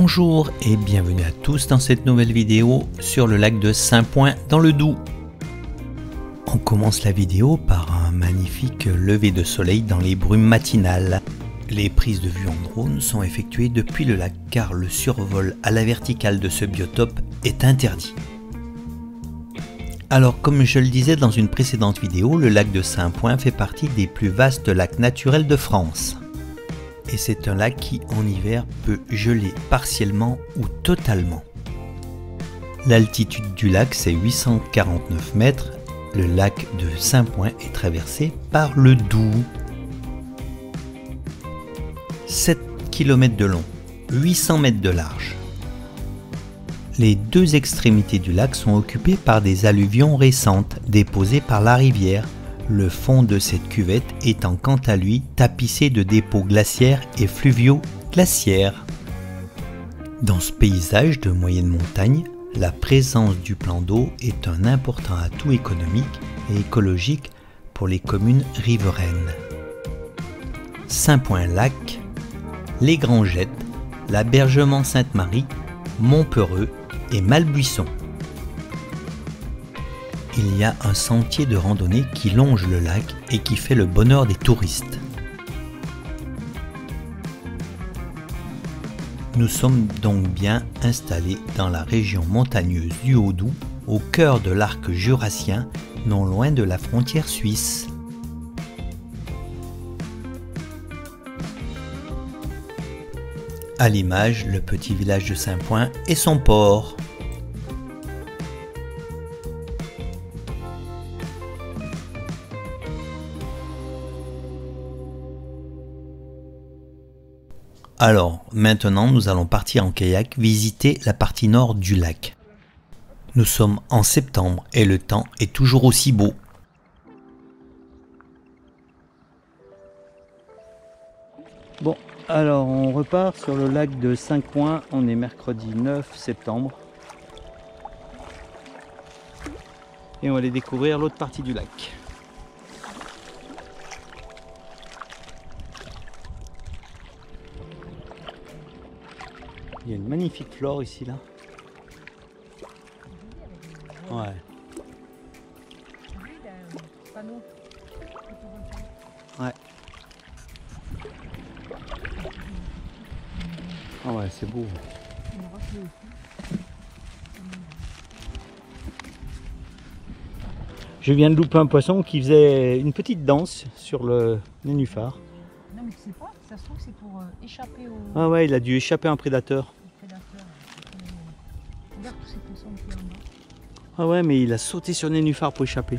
Bonjour et bienvenue à tous dans cette nouvelle vidéo sur le lac de Saint-Point dans le Doubs. On commence la vidéo par un magnifique lever de soleil dans les brumes matinales. Les prises de vue en drone sont effectuées depuis le lac car le survol à la verticale de ce biotope est interdit. Alors comme je le disais dans une précédente vidéo, le lac de Saint-Point fait partie des plus vastes lacs naturels de France. Et c'est un lac qui en hiver peut geler partiellement ou totalement. L'altitude du lac c'est 849 mètres, le lac de Saint-Point est traversé par le Doubs. 7 km de long, 800 mètres de large. Les deux extrémités du lac sont occupées par des alluvions récentes déposées par la rivière. Le fond de cette cuvette étant quant à lui tapissé de dépôts glaciaires et fluviaux glaciaires. Dans ce paysage de moyenne montagne, la présence du plan d'eau est un important atout économique et écologique pour les communes riveraines. Saint-Point-Lac, Les Grangettes, l'Abergement Sainte-Marie, Montpeureux et Malbuisson. Il y a un sentier de randonnée qui longe le lac et qui fait le bonheur des touristes. Nous sommes donc bien installés dans la région montagneuse du Haut-Doubs, au cœur de l'arc jurassien, non loin de la frontière suisse. À l'image, le petit village de Saint-Point et son port. Alors, maintenant nous allons partir en kayak visiter la partie nord du lac. Nous sommes en septembre et le temps est toujours aussi beau. Bon, alors on repart sur le lac de Saint-Point, on est mercredi 9 septembre. Et on va aller découvrir l'autre partie du lac. Il y a une magnifique flore ici là. Ouais. Ouais. Ah ouais, c'est beau. Je viens de louper un poisson qui faisait une petite danse sur le nénuphar. Non mais tu sais pas, ça se trouve que c'est pour échapper au Ah ouais, il a dû échapper à un prédateur. prédateur. Regarde tous ces poissons qui sont en bas. Ah ouais, mais il a sauté sur le nénuphar pour échapper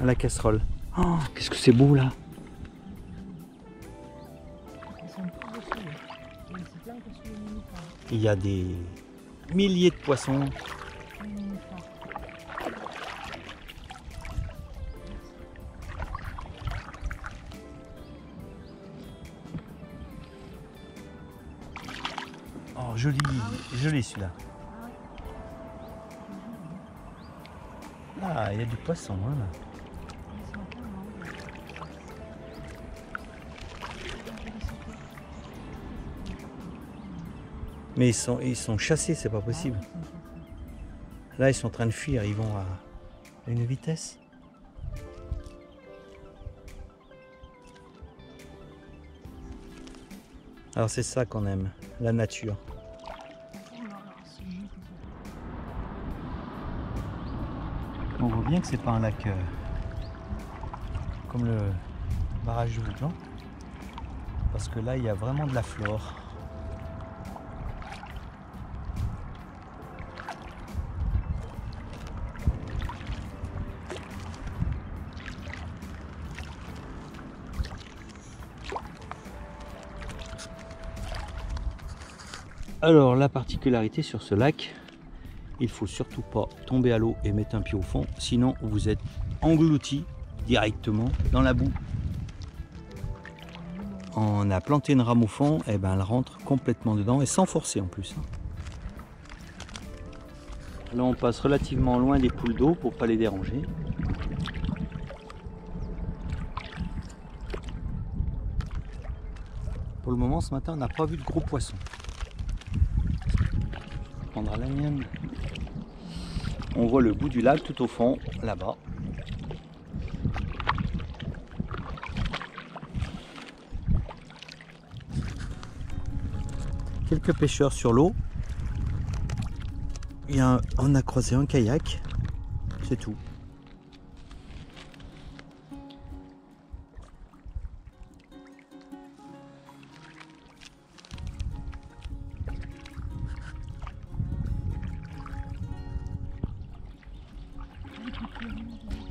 à la casserole. Oh, qu'est-ce que c'est beau là. Ils sont tous dessus. Et c'est plein que sur les nénuphars. Il y a des milliers de poissons. Les nénuphars. Oh, joli celui-là. Ah, il y a du poisson hein, là. Ils sont en plein, hein. Mais ils sont chassés, c'est pas possible. Là, ils sont en train de fuir, ils vont à une vitesse. Alors c'est ça qu'on aime, la nature. On voit bien que c'est pas un lac comme le barrage du Vouglans, parce que là il y a vraiment de la flore. Alors la particularité sur ce lac, il faut surtout pas tomber à l'eau et mettre un pied au fond, sinon vous êtes englouti directement dans la boue. On a planté une rame au fond, et ben elle rentre complètement dedans et sans forcer en plus. Là on passe relativement loin des poules d'eau pour pas les déranger. Pour le moment, ce matin, on n'a pas vu de gros poissons. prendra la mienne. On voit le bout du lac tout au fond, là-bas. Quelques pêcheurs sur l'eau. On a croisé un kayak, c'est tout.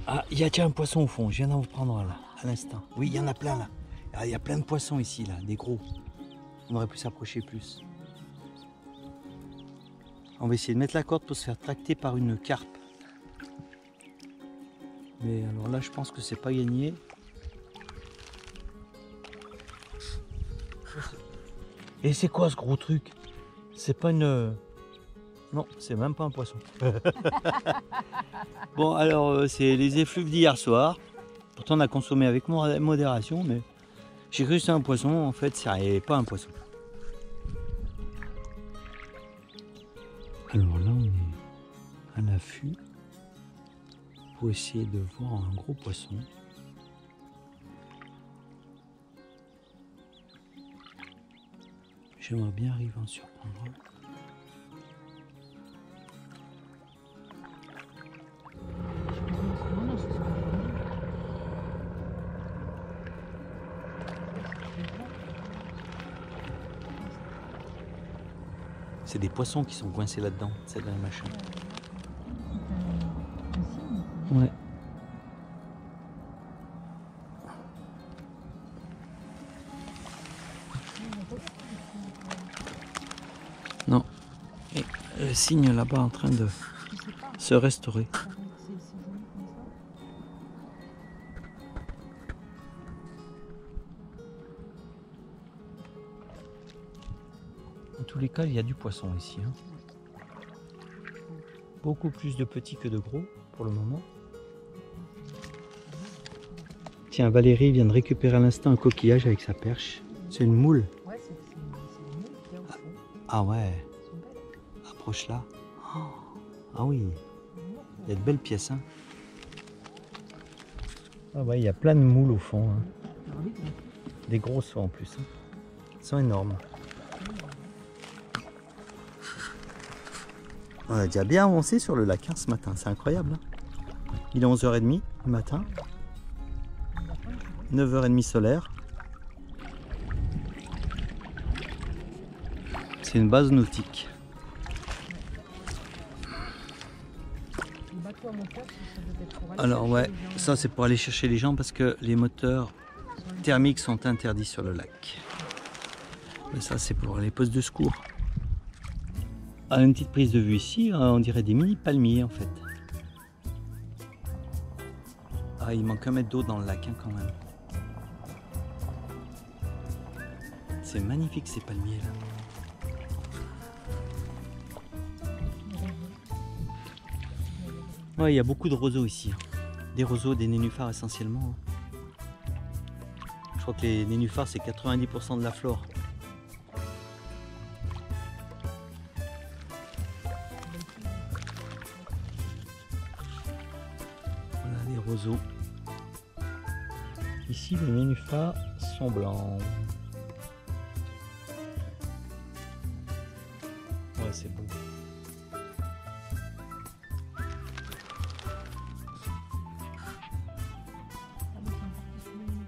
Ah, il y a déjà un poisson au fond, je viens d'en prendre un là, à l'instant. Oui, il y en a plein là. Ah, il y a plein de poissons ici, là, des gros. On aurait pu s'approcher plus. On va essayer de mettre la corde pour se faire tracter par une carpe. Mais alors là, je pense que c'est pas gagné. Et c'est quoi ce gros truc? C'est pas une... Non, c'est même pas un poisson. Bon, alors, c'est les effluves d'hier soir. Pourtant, on a consommé avec modération, mais j'ai cru que c'était un poisson. En fait, c'est pas un poisson. Alors là, on est à l'affût pour essayer de voir un gros poisson. J'aimerais bien arriver à en surprendre un. C'est des poissons qui sont coincés là-dedans, c'est dans le machin. Ouais. Non. Et le cygne là-bas en train de se restaurer. En tous les cas, il y a du poisson ici. Hein. Beaucoup plus de petits que de gros pour le moment. Tiens, Valérie vient de récupérer à l'instant un coquillage avec sa perche. C'est une moule. Ouais, c'est une moule qui est au fond. Ah ouais. Approche là. Oh. Ah oui. Il y a de belles pièces. Hein. Ah ouais, il y a plein de moules au fond. Hein. Des grosses en plus. Hein. Ils sont énormes. On a déjà bien avancé sur le lac hein, ce matin, c'est incroyable. Hein. Il est 11h30 le matin. 9h30 solaire. C'est une base nautique. Alors ouais, ça c'est pour aller chercher les gens parce que les moteurs thermiques sont interdits sur le lac. Mais ça c'est pour les postes de secours. À une petite prise de vue ici, on dirait des mini palmiers en fait. Ah, il manque 1 mètre d'eau dans le lac hein, quand même. C'est magnifique ces palmiers là. Ouais, il y a beaucoup de roseaux ici. Des roseaux, des nénuphars essentiellement. Je crois que les nénuphars c'est 90% de la flore. Roseaux. Ici, les nénuphars sont blancs. Ouais, c'est beau.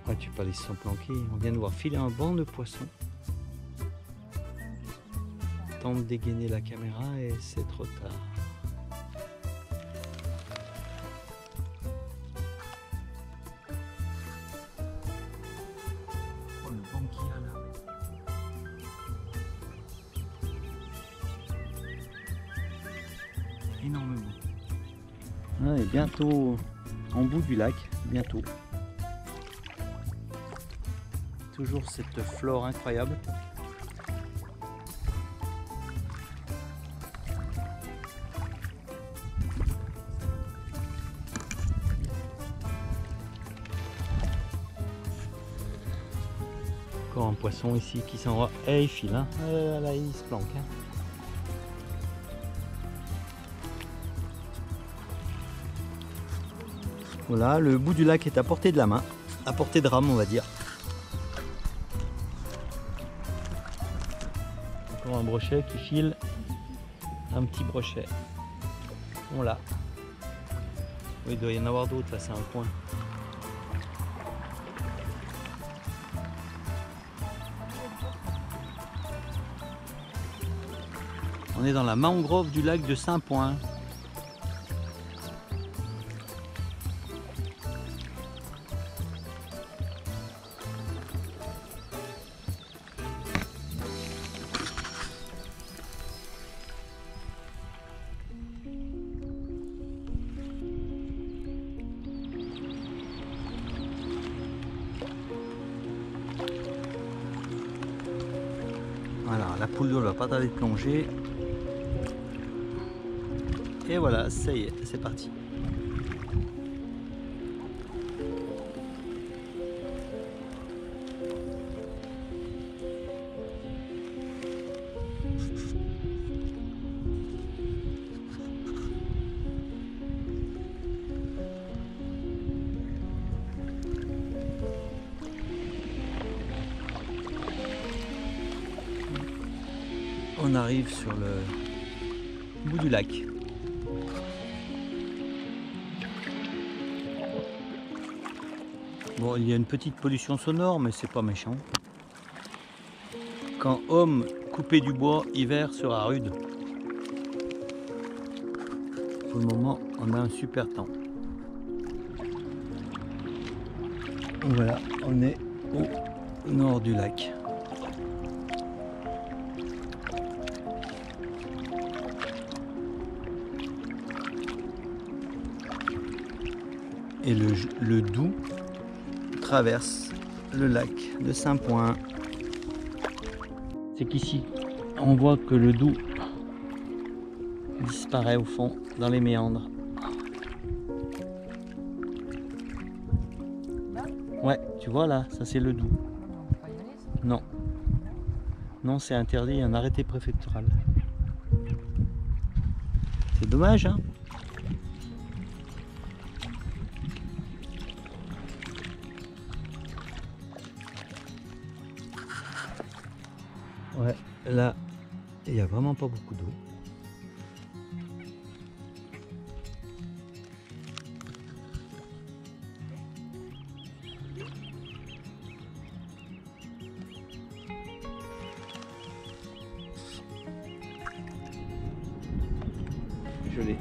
Ouais, tu peux aller se planquer. On vient de voir filer un banc de poissons. Tente de dégainer la caméra et c'est trop tard. Énormément. On est bientôt en bout du lac, bientôt. Toujours cette flore incroyable. Encore un poisson ici qui s'en va. Et il file, hein. Là, il se planque. Hein. Voilà, le bout du lac est à portée de la main, à portée de rame on va dire. Encore un brochet qui file, un petit brochet. On l'a. Oui, il doit y en avoir d'autres, là c'est un coin. On est dans la mangrove du lac de Saint-Point. Voilà, la poule d'eau va pas tarder de plonger. Et voilà, ça y est, c'est parti. On arrive sur le bout du lac. Bon, il y a une petite pollution sonore, mais c'est pas méchant. Quand homme couper du bois, hiver sera rude. Pour le moment, on a un super temps. Voilà, on est au nord du lac. Et le Doubs traverse le lac de Saint-Point. C'est qu'ici, on voit que le Doubs disparaît au fond, dans les méandres. Ouais, tu vois là, ça c'est le Doubs. Non. Non, c'est interdit, un arrêté préfectoral. C'est dommage, hein? Ouais, là, il n'y a vraiment pas beaucoup d'eau. Je l'ai.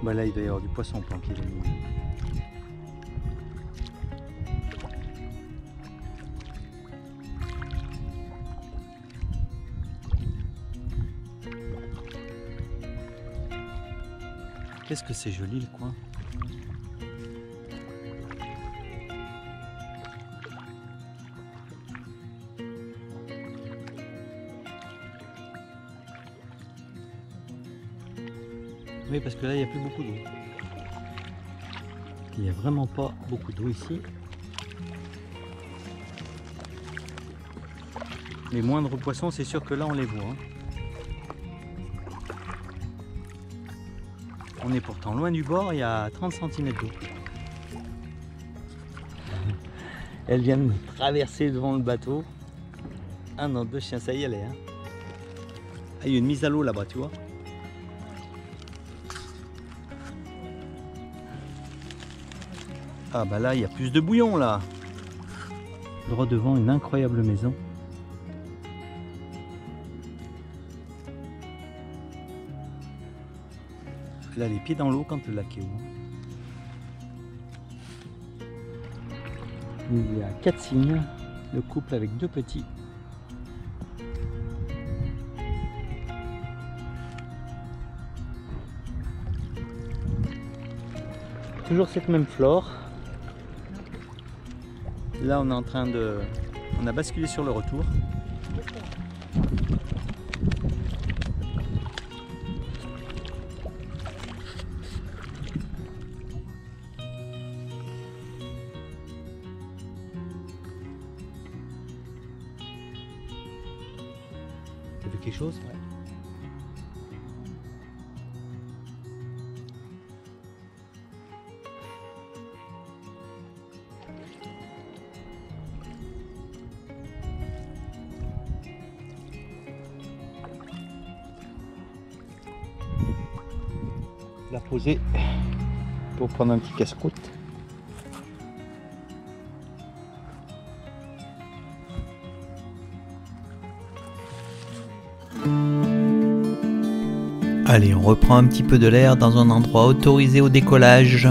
Bah là, il doit y avoir du poisson planqué. Qu'est-ce que c'est joli le coin. Oui, parce que là, il n'y a plus beaucoup d'eau. Il n'y a vraiment pas beaucoup d'eau ici. Les moindres poissons, c'est sûr que là, on les voit. Hein. On est pourtant loin du bord, il y a 30 cm d'eau. Elle vient de traverser devant le bateau. Ah non, deux chiens, ça y allait. Hein. Ah, il y a une mise à l'eau là-bas, tu vois. Ah bah là, il y a plus de bouillon là. Droit devant une incroyable maison. Là, les pieds dans l'eau quand le lac est haut. Il y a 4 cygnes, le couple avec 2 petits. Toujours cette même flore. Là, on est en train de... On a basculé sur le retour. T'as vu quelque chose? Ouais. la poser pour prendre un petit casse-croûte. Allez, on reprend un petit peu de l'air dans un endroit autorisé au décollage.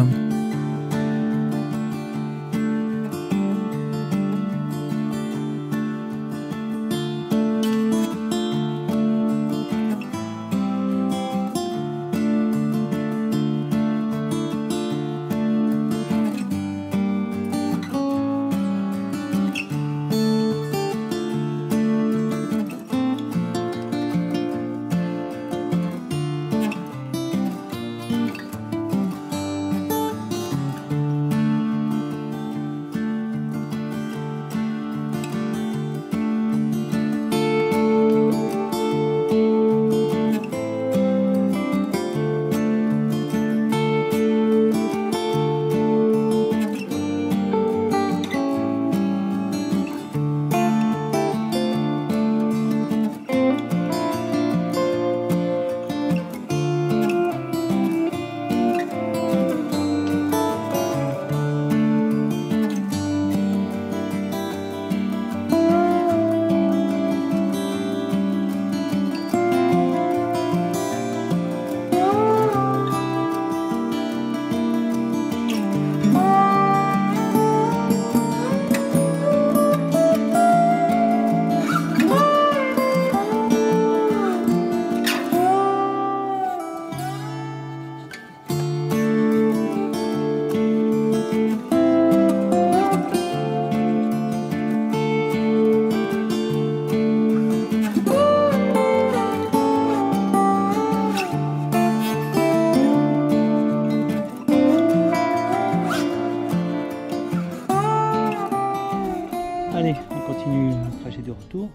Allez, on continue le trajet de retour.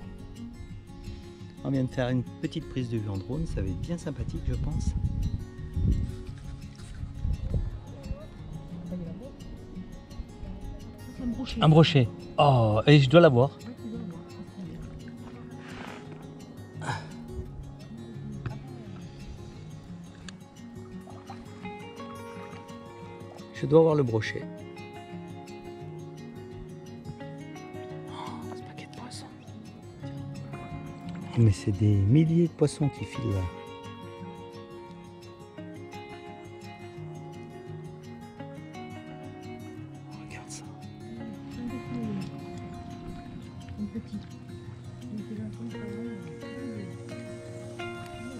On vient de faire une petite prise de vue en drone, ça va être bien sympathique je pense. Un brochet. Oh, et je dois l'avoir. Je dois avoir le brochet. Mais c'est des milliers de poissons qui filent là. Regarde ça.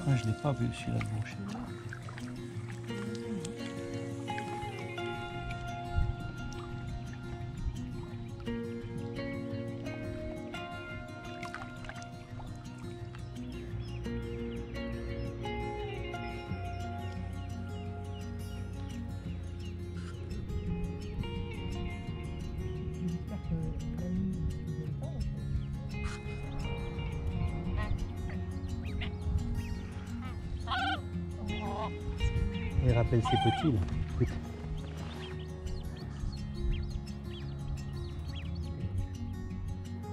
Ah, je l'ai pas vu celui-là de brochet. Il rappelle ses petits là. Écoute.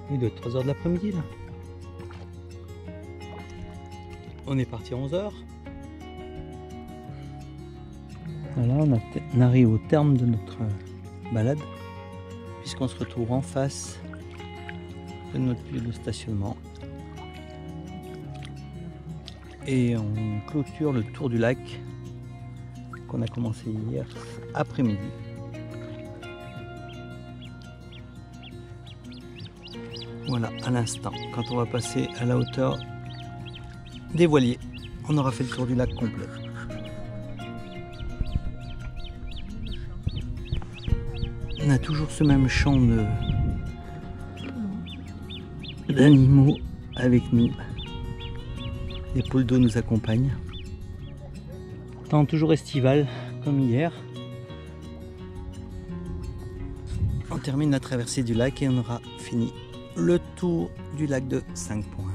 Il doit être 3 h de l'après-midi là. On est parti à 11 h. Voilà, on arrive au terme de notre balade, puisqu'on se retrouve en face de notre lieu de stationnement. Et on clôture le tour du lac qu'on a commencé hier après-midi. Voilà, à l'instant, quand on va passer à la hauteur des voiliers, on aura fait le tour du lac complet. On a toujours ce même champ d'animaux avec nous. Les poules d'eau nous accompagnent. Temps toujours estival, comme hier. On termine la traversée du lac et on aura fini le tour du lac de 5 points.